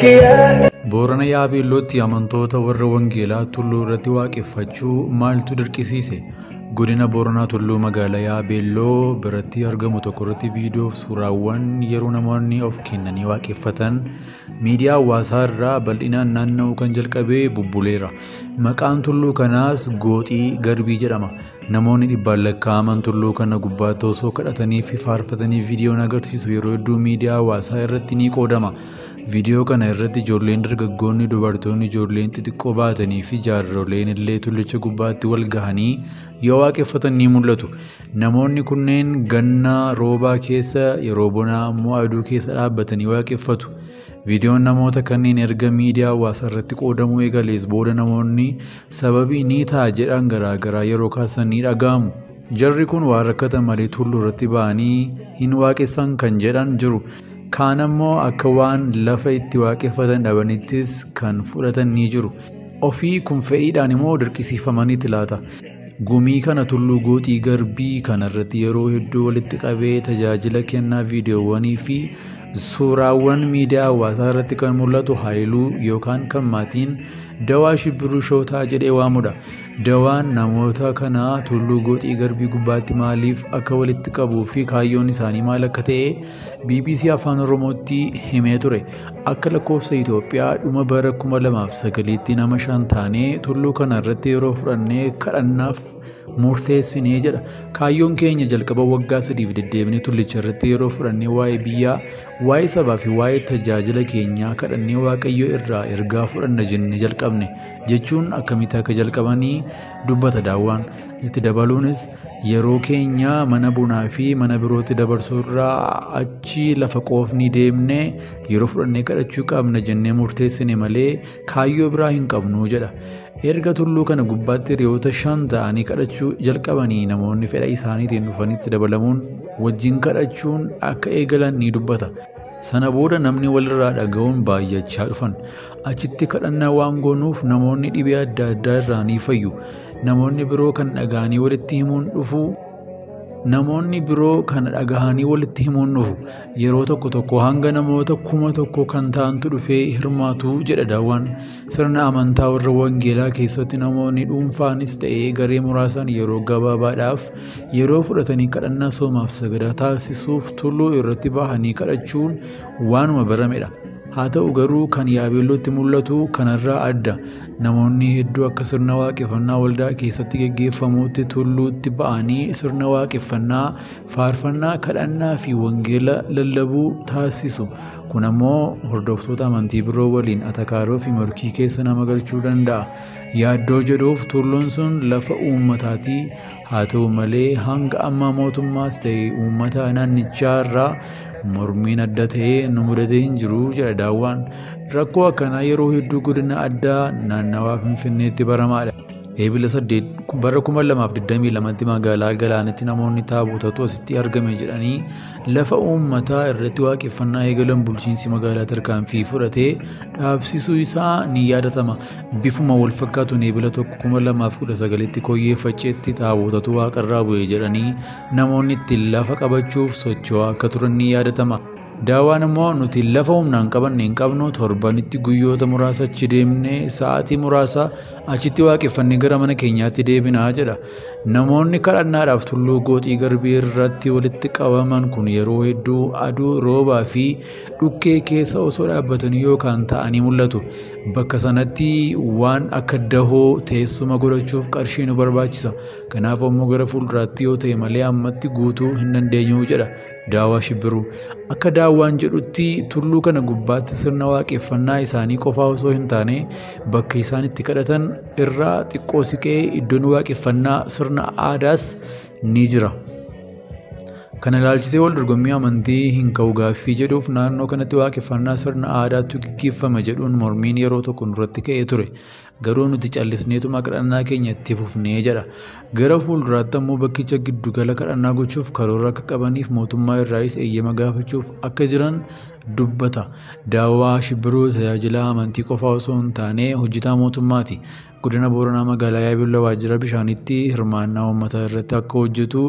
Boorana Yaabeellootti amantoota warra Wangeelaa tulluu irratti waaqeffachuu maaltu dirqisiise? Godina Booranaa tulluu magaalaa Yaabeelloo biratti argamu tokko irratti viidiyoo fi suuraawwan yeroo namoonni of kennanii waaqeffatan miidiyaa hawaasaa irraa bal'inaan naanna'uu kan jalqabee bubbuleera. Maqaan tulluu kanaas Gooxii Garbii jedhama. Namoonni dhibbaan lakkaa'aman tulluu kana gubbaatti osoo kadhatanii fi faarfatanii viidiyoon agarsiisu yeroo hedduu miidiyaa hawaasaa irratti ni qoodama. Viidiyoo kana irratti ijoolleen dargaggoonni, dubartoonni, ijoolleen xixiqqoo baatanii fi jaarroleen illee tullicha gubbaatti wal gahanii yoo waaqeffatan ni mul'atu. Namoonni kunneen ganna roobaa keessa yeroo bonaa immoo aduu keessa dhaabbatanii waaqeffatu. Viidiyoon namoota kanneen erga miidiyaa hawaasaa irratti qoodamuu eegalees booda namoonni sababii ni ta'a jedhan garaagaraa yeroo kaasan ni dhaga'amu. Jarri kun waan rakkatan malee tulluu irratti ba'anii hin waaqessan kan jedhan jiru. Kaan ammoo akka waan lafa itti waaqeffatan dhabanittis kan fudhatan ni jiru. Ofii kun fedhiidhaan immoo dirqisiifamaniiti laata. Gumii kana tulluu Gooxii Garbii kanarratti yeroo hedduu walitti qabee tajaajila kennaa viidiyoowwanii fi suuraawwan miidiyaa hawaasaa irratti kan mul'atu Haayiluu yookaan kan maatiin Dawaa Shibbiruu Shootaa jedhee waamudha. Dawaan namoota kana tulluu Gooxii Garbii gubbaatti maaliif akka walitti qabuu fi kaayyoon isaanii maal akka ta'e BBC Afaan Oromootti himee ture. Akka lakkoofsa Itoophiyaa dhuma bara 2009tti nama 5 taanee tulluu kana irratti yeroo fudhannee kadhannaaf murteessinee jedha. Kaayyoon keenya jalqaba waggaa 3 deddeebinee tullicha irratti yeroo fudhannee waa'ee biyyaa, waa'ee sabaa fi waa'ee tajaajila keenyaa kadhannee Waaqayyo irraa ergaa fudhanna jennee jalqabne jechuun akkamitti akka jalqabanii dubbata Daawwaan. Itti dabaluunis yeroo keenya mana bunaa fi mana birootti dabarsuu irraa achi lafa qoofni deemnee yeroo fudhannee kadhachuu qabna jennee murteessine malee kaayyoo biraa hin qabnu jedha. Erga tulluu kana gubbaatti hiriyoota 5 ta'anii kadhachuu jalqabanii namoonni fedha isaaniitiin dhufanitti dabalamuun wajjin kadhachuun akka eegalan ni dubbata. Sana booda namni walirraa dhaga'uun baay'achaa dhufan. Achitti kadhannaa waan goonuuf namoonni dhibee adda addaa irraa ni fayyu. Namoonni biroo kan dhaga'anii walitti himuun dhufu. Yeroo tokko hanga namoota 1,000 kan ta'antu dhufee hirmaatu jedha Daawwaan. Sirna amantaa warra Wangeelaa keessatti namoonni dhuunfaanis ta'ee garee muraasaan yeroo gabaabaadhaaf yeroo fudhatanii kadhannaa soomaaf sagadaa taasisuuf tulluu irratti bahanii kadhachuun waanuma baramedha. Haa ta'u garuu kan Yaabeellootti mul'atu kanarraa adda. Namoonni hedduu akka sirna waaqeffannaa waldaa keessatti gaggeeffamutti tulluutti ba'anii sirna waaqeffannaa, faarfannaa, kadhannaa fi wangeela lallabuu taasisu. Kun ammoo hordoftoota amantii biroo waliin atakaaroo fi morkii keessa nama galchuu danda'a. Yaaddoo jedhuuf tulluun sun lafa uummataati. Haa ta'u malee hanga ammaa mootummaas ta'e uummata naannichaa irraa mormiin adda ta'ee nu mudatee hin jiru jedha Daawwaan. Rakkoo akkanaa yeroo hedduu godina addaa naannawaa Finfinneetti baramaadha. Eebila 8 bara 2022tti magaalaa Galaanitti namoonni taabotatu asitti argame jedhanii lafa uummataa irratti waaqeffannaa eegalan bulchiinsi magaalaa tarkaanfii fudhatee dhaabsisuu isaa ni yaadatama. Bifuma wal fakkaatuun eebila 2019tti Koyyee Facceetti taabotatu waaqarraa bu'e jedhanii namoonni ittiin lafa qabachuuf socho'aa akka turan ni yaadatama. Daawwaan immoo nuti lafa humnaan qabanne hin qabnu torbanitti guyyoota muraasa achi deemnee sa'aatii muraasa achitti waaqeffannee gara mana keenyaatti deebinaa jedha. Namoonni kadhannaadhaaf tulluu Gooxii Garbii irratti walitti qabaman kun yeroo hedduu aduu, roobaa fi dhukkee keessa osoo dhaabbatanii yookaan ta'anii mul'atu. Bakka sanatti waan akka dahoo teessuma godhachuuf qarshii nu barbaachisa. Kanaaf immoo gara fuulduraatti yoo ta'e malee ammatti guutuu hin dandeenyu jedha Daawaa Shibbiruu. Akka Daawwaan jedhutti tulluu kana gubbaatti sirna waaqeffannaa isaanii qofaa osoo hin taane bakka isaan itti kadhatan irraa xiqqoo siqee iddoon waaqeffannaa sirna aadaas ni jira. Kana ilaalchisee wal dorgommii amantii hin ka'u gaaffii jedhuuf naannoo kanatti waaqeffannaa sirna aadaatu gaggeeffama jedhuun mormiin yeroo tokko nurratti ka'ee ture. Garuu nuti callisneetuma kadhannaa keenya itti fufnee jedha. Gara fuulduraatti ammoo bakkicha giddugala kadhannaa gochuuf karoora akka qabaniif mootummaa irraas eeyyama gaafachuuf akka jiran dubbata. Daawwaa Shibbiruu tajaajila amantii qofaa osoo hin taane hojjetaa mootummaati. Godina Booranaa magaalaa Yaabeelloo waajjira bishaanitti hirmaannaa uummataa irratti akka hojjetu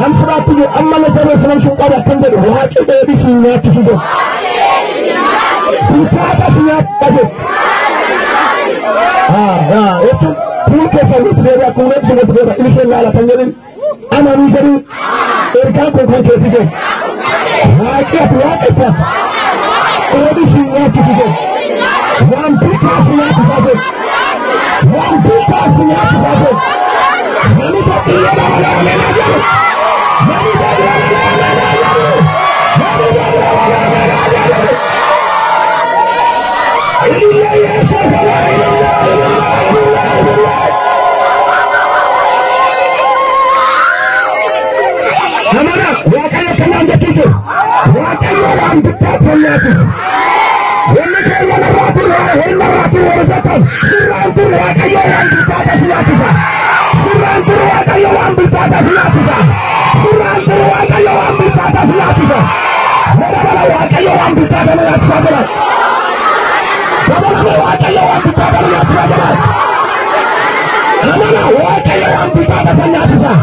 Namsuraatu amma la jara sanan shuqada kan da waaqi da bi sinyaati fido sinyaata sinyaata itu puke sabu tiada kunet dengan tiada ini kelala panjangin amanu jadi erkan ko kan ke fido waaqi apa Odi sinyaati fido wan puka sinyaati fido wan puka sinyaati fido Mani tak iya dah Amana wa kayo ang pitata sa